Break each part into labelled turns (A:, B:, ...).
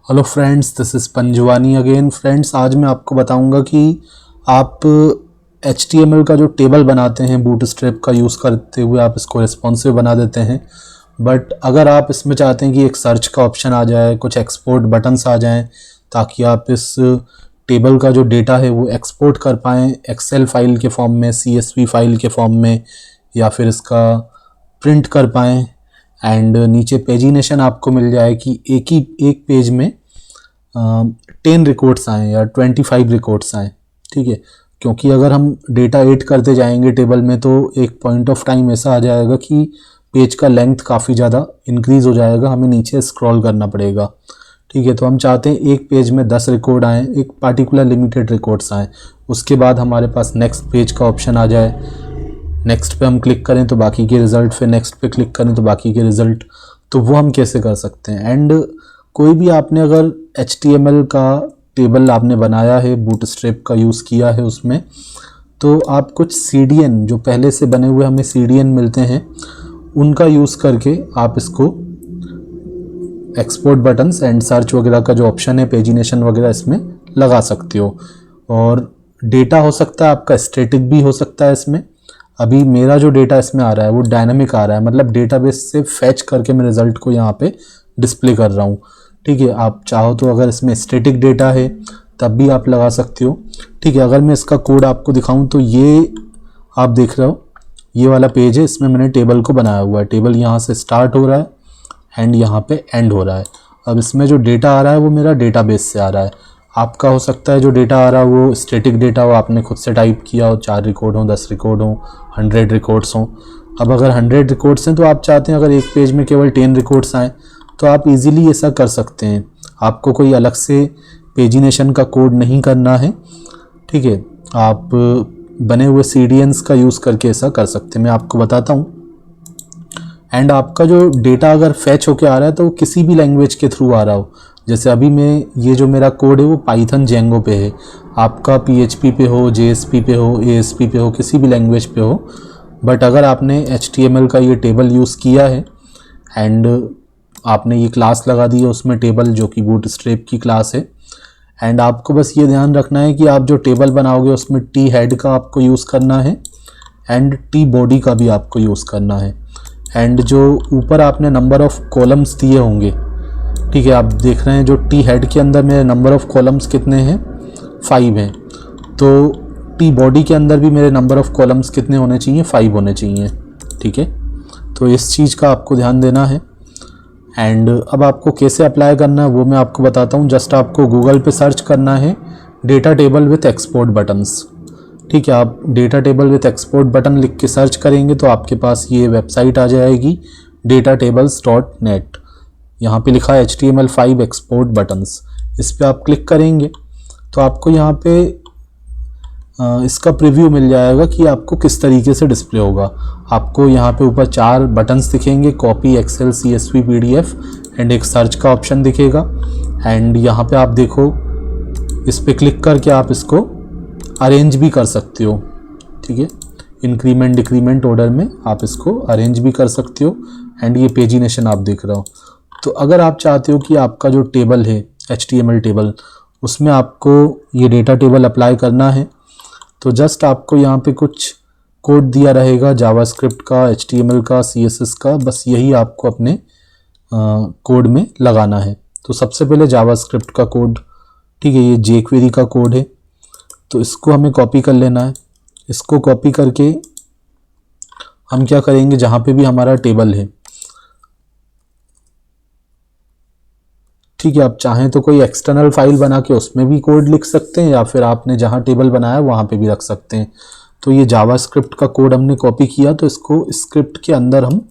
A: Hello friends, this is Panjwani again. Friends, आज मैं आपको बताऊंगा कि आप HTML का जो टेबल बनाते हैं बूटस्ट्रैप का यूज़ करते हुए आप इसको रिस्पॉन्सिव बना देते हैं। बट अगर आप इसमें चाहते हैं कि एक सर्च का ऑप्शन आ जाए, कुछ एक्सपोर्ट बटन्स आ जाएं, ताकि आप इस टेबल का जो डेटा है वो एक्सपोर्ट कर पाएँ एक्सेल फाइल के फॉर्म में, CSV फाइल के फॉर्म में, या फिर इसका प्रिंट कर पाएँ एंड नीचे पेजिनेशन आपको मिल जाए कि एक पेज में 10 रिकॉर्ड्स आएँ या 25 रिकॉर्ड्स आएँ। ठीक है, क्योंकि अगर हम डेटा ऐड करते जाएंगे टेबल में तो एक पॉइंट ऑफ टाइम ऐसा आ जाएगा कि पेज का लेंथ काफ़ी ज़्यादा इंक्रीज़ हो जाएगा, हमें नीचे स्क्रॉल करना पड़ेगा। ठीक है, तो हम चाहते हैं एक पेज में 10 रिकॉर्ड आएँ, एक पार्टिकुलर लिमिटेड रिकॉर्ड्स आएँ, उसके बाद हमारे पास नेक्स्ट पेज का ऑप्शन आ जाए। नेक्स्ट पे हम क्लिक करें तो बाकी के रिज़ल्ट, फिर नेक्स्ट पे क्लिक करें तो बाकी के रिज़ल्ट। तो वो हम कैसे कर सकते हैं। एंड कोई भी आपने अगर HTML का टेबल आपने बनाया है, बूटस्ट्रैप का यूज़ किया है उसमें, तो आप कुछ CDN जो पहले से बने हुए हमें CDN मिलते हैं उनका यूज़ करके आप इसको एक्सपोर्ट बटन्स एंड सर्च वगैरह का जो ऑप्शन है, पेजिनेशन वगैरह, इसमें लगा सकते हो। और डेटा हो सकता है आपका स्टैटिक भी हो सकता है इसमें। अभी मेरा जो डेटा इसमें आ रहा है वो डायनामिक आ रहा है, मतलब डेटाबेस से फैच करके मैं रिज़ल्ट को यहाँ पे डिस्प्ले कर रहा हूँ। ठीक है, आप चाहो तो अगर इसमें स्टैटिक डेटा है तब भी आप लगा सकते हो। ठीक है, अगर मैं इसका कोड आपको दिखाऊं तो ये आप देख रहे हो, ये वाला पेज है, इसमें मैंने टेबल को बनाया हुआ है। टेबल यहाँ से स्टार्ट हो रहा है एंड यहाँ पे एंड हो रहा है। अब इसमें जो डेटा आ रहा है वो मेरा डेटाबेस से आ रहा है। आपका हो सकता है जो डेटा आ रहा है वो स्टैटिक डेटा हो, आपने खुद से टाइप किया हो, 4 रिकॉर्ड हो, 10 रिकॉर्ड हो, 100 रिकॉर्ड्स हों। अब अगर 100 रिकॉर्ड्स हैं तो आप चाहते हैं अगर एक पेज में केवल 10 रिकॉर्ड्स आएँ तो आप इजीली ऐसा कर सकते हैं। आपको कोई अलग से पेजिनेशन का कोड नहीं करना है। ठीक है, आप बने हुए CDNs का यूज़ करके ऐसा कर सकते हैं। मैं आपको बताता हूँ। एंड आपका जो डेटा अगर फैच होके आ रहा है तो वो किसी भी लैंग्वेज के थ्रू आ रहा हो, जैसे अभी मैं ये जो मेरा कोड है वो पाइथन जेंगो पे है, आपका PHP पे हो, JSP पे हो, ASP पे हो, किसी भी लैंग्वेज पे हो। बट अगर आपने HTML का ये टेबल यूज़ किया है एंड आपने ये क्लास लगा दी है उसमें टेबल, जो कि बूटस्ट्रैप की क्लास है, एंड आपको बस ये ध्यान रखना है कि आप जो टेबल बनाओगे उसमें T हेड का आपको यूज़ करना है एंड T बॉडी का भी आपको यूज़ करना है। एंड जो ऊपर आपने नंबर ऑफ़ कॉलम्स दिए होंगे, ठीक है, आप देख रहे हैं जो T हेड के अंदर मेरे नंबर ऑफ़ कॉलम्स कितने हैं, 5 हैं। तो T बॉडी के अंदर भी मेरे नंबर ऑफ़ कॉलम्स कितने होने चाहिए, 5 होने चाहिए। ठीक है, तो इस चीज़ का आपको ध्यान देना है। एंड अब आपको कैसे अप्लाई करना है वो मैं आपको बताता हूँ। जस्ट आपको गूगल पे सर्च करना है data table with export buttons. ठीक है, आप data table with export button लिख के सर्च करेंगे तो आपके पास ये वेबसाइट आ जाएगी datatables.net। यहाँ पे लिखा है HTML5 एक्सपोर्ट बटन्स। इस पर आप क्लिक करेंगे तो आपको यहाँ पे इसका प्रीव्यू मिल जाएगा कि आपको किस तरीके से डिस्प्ले होगा। आपको यहाँ पे ऊपर 4 बटन्स दिखेंगे, copy, Excel, CSV, PDF, and एक सर्च का ऑप्शन दिखेगा। एंड यहाँ पे आप देखो, इस पर क्लिक करके आप इसको अरेंज भी कर सकते हो। ठीक है, इंक्रीमेंट डिक्रीमेंट ऑर्डर में आप इसको अरेंज भी कर सकते हो। एंड ये पेजिनेशन आप देख रहे हो। तो अगर आप चाहते हो कि आपका जो टेबल है HTML टेबल, उसमें आपको ये डेटा टेबल अप्लाई करना है तो जस्ट आपको यहाँ पे कुछ कोड दिया रहेगा जावास्क्रिप्ट का, HTML का, CSS का, बस यही आपको अपने कोड में लगाना है। तो सबसे पहले जावास्क्रिप्ट का कोड, ठीक है, ये jQuery का कोड है, तो इसको हमें कॉपी कर लेना है। इसको कॉपी करके हम क्या करेंगे, जहाँ पे भी हमारा टेबल है, ठीक है, आप चाहें तो कोई एक्सटर्नल फाइल बना के उसमें भी कोड लिख सकते हैं या फिर आपने जहाँ टेबल बनाया वहाँ पे भी रख सकते हैं। तो ये जावास्क्रिप्ट का कोड हमने कॉपी किया तो इसको स्क्रिप्ट के अंदर हम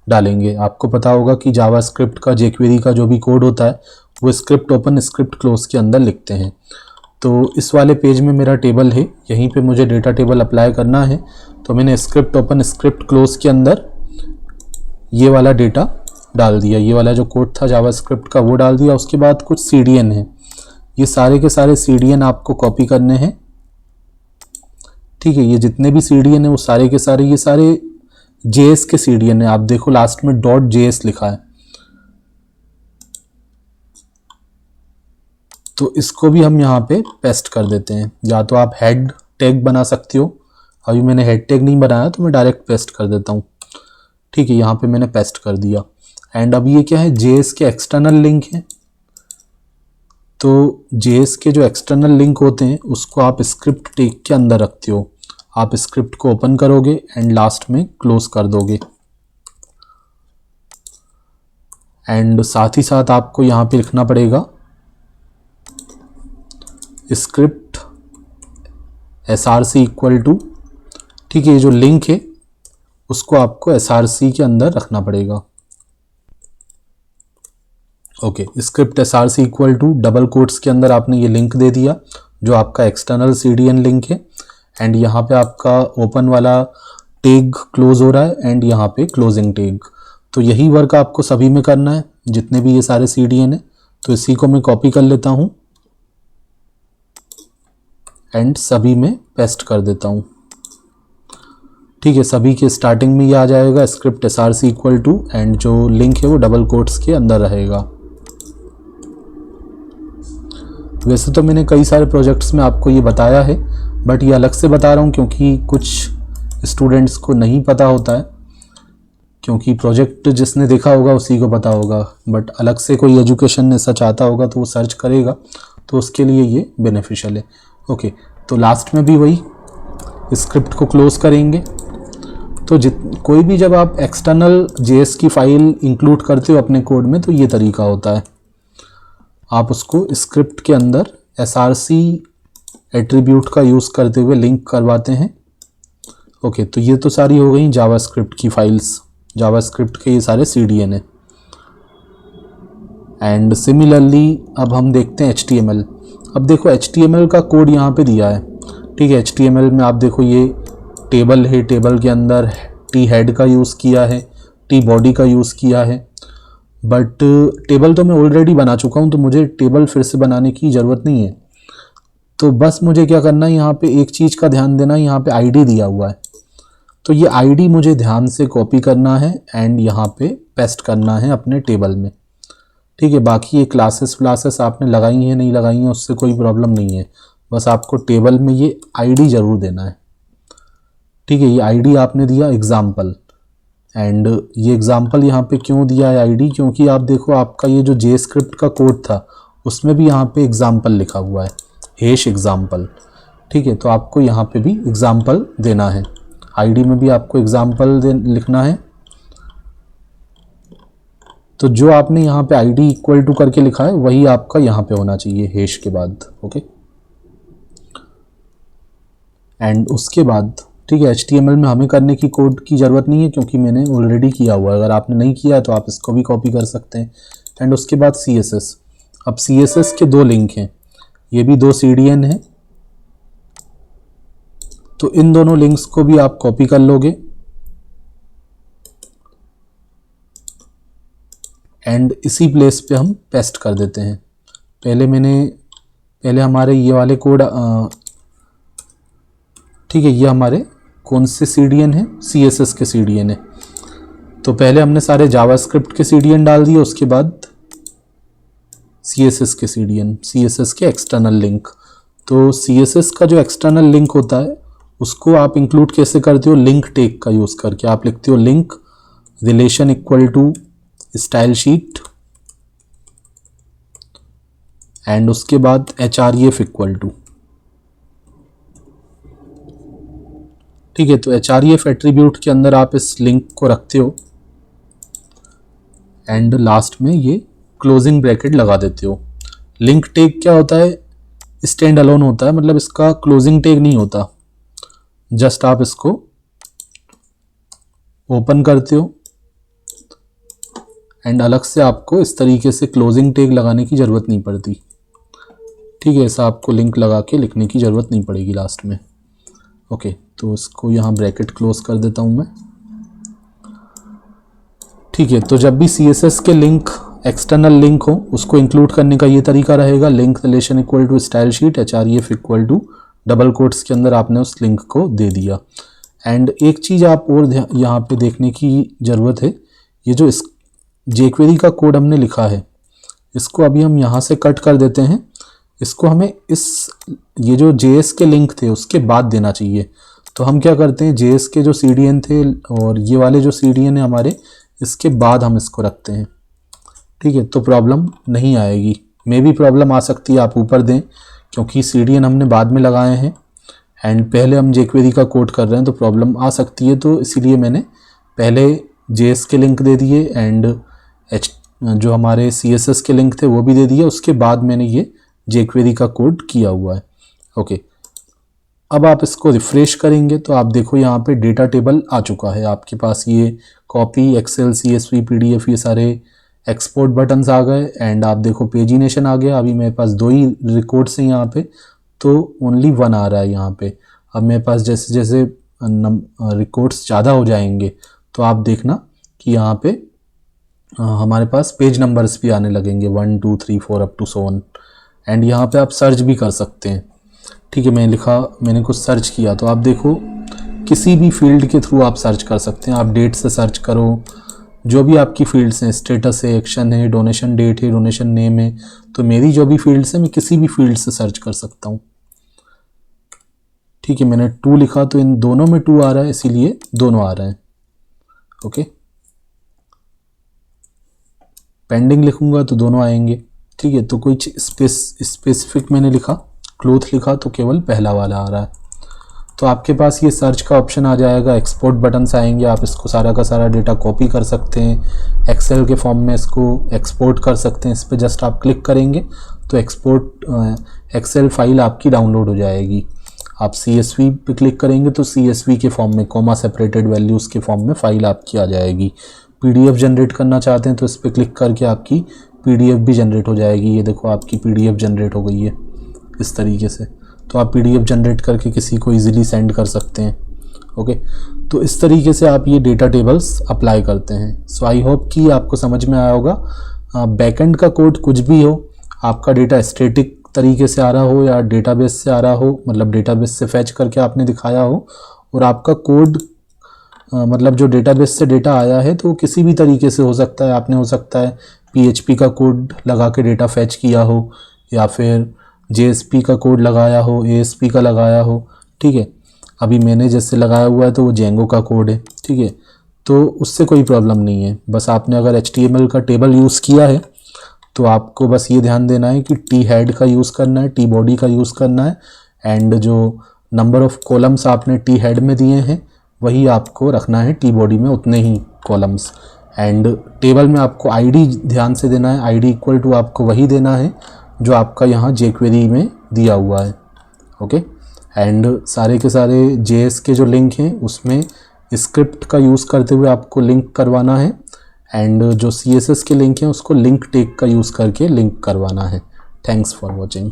A: डालेंगे। आपको पता होगा कि जावास्क्रिप्ट का, jQuery का जो भी कोड होता है वो स्क्रिप्ट ओपन स्क्रिप्ट क्लोज के अंदर लिखते हैं। तो इस वाले पेज में मेरा टेबल है, यहीं पे मुझे डेटा टेबल अप्लाई करना है। तो मैंने स्क्रिप्ट ओपन स्क्रिप्ट क्लोज के अंदर ये वाला डेटा डाल दिया, ये वाला जो कोड था जावास्क्रिप्ट का वो डाल दिया। उसके बाद कुछ CDN है, ये सारे के सारे CDN आपको कॉपी करने हैं। ठीक है, ये जितने भी CDN है वो सारे के सारे, ये सारे JS के CDN है। आप देखो लास्ट में .js लिखा है। तो इसको भी हम यहाँ पे पेस्ट कर देते हैं। या तो आप हेड टैग बना सकते हो, अभी मैंने हेड टैग नहीं बनाया तो मैं डायरेक्ट पेस्ट कर देता हूँ। ठीक है, यहाँ पे मैंने पेस्ट कर दिया। एंड अब ये क्या है, जेएस के एक्सटर्नल लिंक है। तो जेएस के जो एक्सटर्नल लिंक होते हैं उसको आप स्क्रिप्ट टैग के अंदर रखते हो। आप स्क्रिप्ट को ओपन करोगे एंड लास्ट में क्लोज कर दोगे। एंड साथ ही साथ आपको यहाँ पे लिखना पड़ेगा स्क्रिप्ट src इक्वल टू, ठीक है, ये जो लिंक है उसको आपको src के अंदर रखना पड़ेगा। Okay, script src equal to double quotes के अंदर आपने ये लिंक दे दिया जो आपका एक्सटर्नल CDN लिंक है। एंड यहाँ पे आपका ओपन वाला टैग क्लोज हो रहा है एंड यहाँ पे क्लोजिंग टैग। तो यही वर्क आपको सभी में करना है, जितने भी ये सारे CDN है। तो इसी को मैं कॉपी कर लेता हूँ एंड सभी में पेस्ट कर देता हूँ। ठीक है, सभी के स्टार्टिंग में ये आ जाएगा script src equal to and जो लिंक है वो डबल कोट्स के अंदर रहेगा। वैसे तो मैंने कई सारे प्रोजेक्ट्स में आपको ये बताया है, बट ये अलग से बता रहा हूँ क्योंकि कुछ स्टूडेंट्स को नहीं पता होता है, क्योंकि प्रोजेक्ट जिसने देखा होगा उसी को पता होगा, बट अलग से कोई एजुकेशन ऐसा चाहता होगा तो वो सर्च करेगा, तो उसके लिए ये बेनिफिशियल है। ओके, तो लास्ट में भी वही स्क्रिप्ट को क्लोज करेंगे। तो कोई भी जब आप एक्सटर्नल जेएस की फाइल इंक्लूड करते हो अपने कोड में तो ये तरीका होता है, आप उसको स्क्रिप्ट के अंदर src एट्रीब्यूट का यूज़ करते हुए लिंक करवाते हैं। ओके, तो ये तो सारी हो गई जावास्क्रिप्ट की फाइल्स, जावास्क्रिप्ट के ये सारे CDN है। एंड सिमिलरली अब हम देखते हैं HTML। अब देखो HTML का कोड यहाँ पे दिया है। ठीक है, HTML में आप देखो ये टेबल है, टेबल के अंदर t हेड का यूज़ किया है, t बॉडी का यूज़ किया है, बट टेबल तो मैं ऑलरेडी बना चुका हूँ तो मुझे टेबल फिर से बनाने की ज़रूरत नहीं है। तो बस मुझे क्या करना है, यहाँ पे एक चीज़ का ध्यान देना, यहाँ पे ID दिया हुआ है, तो ये ID मुझे ध्यान से कॉपी करना है एंड यहाँ पे पेस्ट करना है अपने टेबल में। ठीक है, बाकी ये क्लासेस आपने लगाई हैं नहीं लगाई हैं उससे कोई प्रॉब्लम नहीं है, बस आपको टेबल में ये ID ज़रूर देना है। ठीक है, ये ID आपने दिया एग्ज़ाम्पल, एंड ये एग्ज़ाम्पल यहाँ पे क्यों दिया है ID, क्योंकि आप देखो आपका ये जो JavaScript का कोड था उसमें भी यहाँ पे एग्ज़ाम्पल लिखा हुआ है, हैश एग्ज़ाम्पल। ठीक है, तो आपको यहाँ पे भी एग्ज़ाम्पल देना है, ID में भी आपको एग्ज़ाम्पल लिखना है। तो जो आपने यहाँ पे ID इक्वल टू करके लिखा है वही आपका यहाँ पे होना चाहिए हैश के बाद। ओके, एंड उसके बाद ठीक है, HTML में हमें करने की कोड की ज़रूरत नहीं है क्योंकि मैंने ऑलरेडी किया हुआ है। अगर आपने नहीं किया है तो आप इसको भी कॉपी कर सकते हैं। एंड उसके बाद CSS। अब CSS के दो लिंक हैं, ये भी दो CDN हैं, तो इन दोनों लिंक्स को भी आप कॉपी कर लोगे एंड इसी प्लेस पे हम पेस्ट कर देते हैं। पहले हमारे ये वाले कोड, ठीक है, ये हमारे कौन से CDN है, CSS के CDN है। तो पहले हमने सारे जावास्क्रिप्ट के CDN डाल दिए, उसके बाद CSS के CDN, CSS के एक्सटर्नल लिंक। तो CSS का जो एक्सटर्नल लिंक होता है उसको आप इंक्लूड कैसे करते हो, लिंक टैग का यूज़ करके आप लिखते हो link relation equal to style sheet and उसके बाद href इक्वल टू। ठीक है, तो href एट्रीब्यूट के अंदर आप इस लिंक को रखते हो एंड लास्ट में ये क्लोजिंग ब्रैकेट लगा देते हो। लिंक टैग क्या होता है, स्टैंड अलोन होता है, मतलब इसका क्लोजिंग टैग नहीं होता, जस्ट आप इसको ओपन करते हो एंड अलग से आपको इस तरीके से क्लोजिंग टैग लगाने की ज़रूरत नहीं पड़ती। ठीक है, ऐसा आपको लिंक लगा के लिखने की ज़रूरत नहीं पड़ेगी लास्ट में। ओके, तो इसको यहाँ ब्रैकेट क्लोज कर देता हूँ मैं। ठीक है, तो जब भी CSS के लिंक एक्सटर्नल लिंक हो उसको इंक्लूड करने का ये तरीका रहेगा, link relation equal to style sheet href equal to double quotes के अंदर आपने उस लिंक को दे दिया। एंड एक चीज़ आप और यहाँ पे देखने की ज़रूरत है, ये जो इस jQuery का कोड हमने लिखा है इसको अभी हम यहाँ से कट कर देते हैं इसको हमें ये जो JS के लिंक थे उसके बाद देना चाहिए। तो हम क्या करते हैं, JS के जो CDN थे और ये वाले जो CDN है हमारे, इसके बाद हम इसको रखते हैं। ठीक है, तो प्रॉब्लम नहीं आएगी। मे भी प्रॉब्लम आ सकती है आप ऊपर दें, क्योंकि CDN हमने बाद में लगाए हैं एंड पहले हम jQuery का कोड कर रहे हैं, तो प्रॉब्लम आ सकती है। तो इसीलिए मैंने पहले JS के लिंक दे दिए एंड जो हमारे CSS के लिंक थे वो भी दे दिए, उसके बाद मैंने ये jQuery का कोड किया हुआ है। ओके, अब आप इसको रिफ्रेश करेंगे तो आप देखो यहाँ पे डेटा टेबल आ चुका है आपके पास। ये कॉपी, एक्सेल, CSV, PDF, ये सारे एक्सपोर्ट बटन्स आ गए एंड आप देखो पेजिनेशन आ गया। अभी मेरे पास 2 ही रिकॉर्ड्स हैं यहाँ पे, तो ओनली 1 आ रहा है यहाँ पे। अब मेरे पास जैसे जैसे रिकॉर्ड्स ज़्यादा हो जाएंगे तो आप देखना कि यहाँ पे हमारे पास पेज नंबर्स भी आने लगेंगे, 1 2 3 4 up to so on. And यहाँ पे आप सर्च भी कर सकते हैं। ठीक है, मैंने कुछ सर्च किया तो आप देखो किसी भी फील्ड के थ्रू आप सर्च कर सकते हैं। आप डेट से सर्च करो, जो भी आपकी फील्ड्स हैं, स्टेटस है, एक्शन है, डोनेशन डेट है, डोनेशन नेम है, तो मेरी जो भी फील्ड्स हैं मैं किसी भी फील्ड से सर्च कर सकता हूँ। ठीक है, मैंने 2 लिखा तो इन दोनों में 2 आ रहा है, इसीलिए दोनों आ रहे हैं। ओके, पेंडिंग लिखूंगा तो दोनों आएंगे। ठीक है, तो कोई स्पेसिफिक मैंने लिखा, क्लोथ लिखा, तो केवल पहला वाला आ रहा है। तो आपके पास ये सर्च का ऑप्शन आ जाएगा, एक्सपोर्ट बटन्स आएंगे, आप इसको सारा का सारा डेटा कॉपी कर सकते हैं, एक्सेल के फॉर्म में इसको एक्सपोर्ट कर सकते हैं। इस पर जस्ट आप क्लिक करेंगे तो एक्सपोर्ट एक्सेल फाइल आपकी डाउनलोड हो जाएगी। आप CSV पे क्लिक करेंगे तो CSV के फॉर्म में, कॉमा सेपरेटेड वैल्यूज़ के फॉर्म में फाइल आपकी आ जाएगी। PDF जनरेट करना चाहते हैं तो इस पर क्लिक करके आपकी PDF भी जनरेट हो जाएगी। ये देखो आपकी PDF जनरेट हो गई है इस तरीके से। तो आप PDF जनरेट करके किसी को इजीली सेंड कर सकते हैं। ओके, तो इस तरीके से आप ये डेटा टेबल्स अप्लाई करते हैं। सो आई होप कि आपको समझ में आया होगा। बैकएंड का कोड कुछ भी हो, आपका डेटा स्टैटिक तरीके से आ रहा हो या डेटाबेस से आ रहा हो, मतलब डेटाबेस से फैच करके आपने दिखाया हो, और आपका कोड मतलब जो डेटाबेस से डेटा आया है तो किसी भी तरीके से हो सकता है। आपने हो सकता है PHP का कोड लगा के डेटा फैच किया हो, या फिर JSP का कोड लगाया हो, ASP का लगाया हो। ठीक है, अभी मैंने जैसे लगाया हुआ है तो वो Django का कोड है। ठीक है, तो उससे कोई प्रॉब्लम नहीं है। बस आपने अगर HTML का टेबल यूज़ किया है तो आपको बस ये ध्यान देना है कि T हेड का यूज़ करना है, T बॉडी का यूज़ करना है, एंड जो नंबर ऑफ़ कॉलम्स आपने T हेड में दिए हैं वही आपको रखना है T बॉडी में, उतने ही कॉलम्स। एंड टेबल में आपको ID ध्यान से देना है, ID इक्वल टू आपको वही देना है जो आपका यहाँ jQuery में दिया हुआ है। ओके, एंड सारे के सारे JS के जो लिंक हैं उसमें स्क्रिप्ट का यूज़ करते हुए आपको लिंक करवाना है, एंड जो CSS के लिंक हैं उसको लिंक टेग का यूज़ करके लिंक करवाना है। Thanks for watching.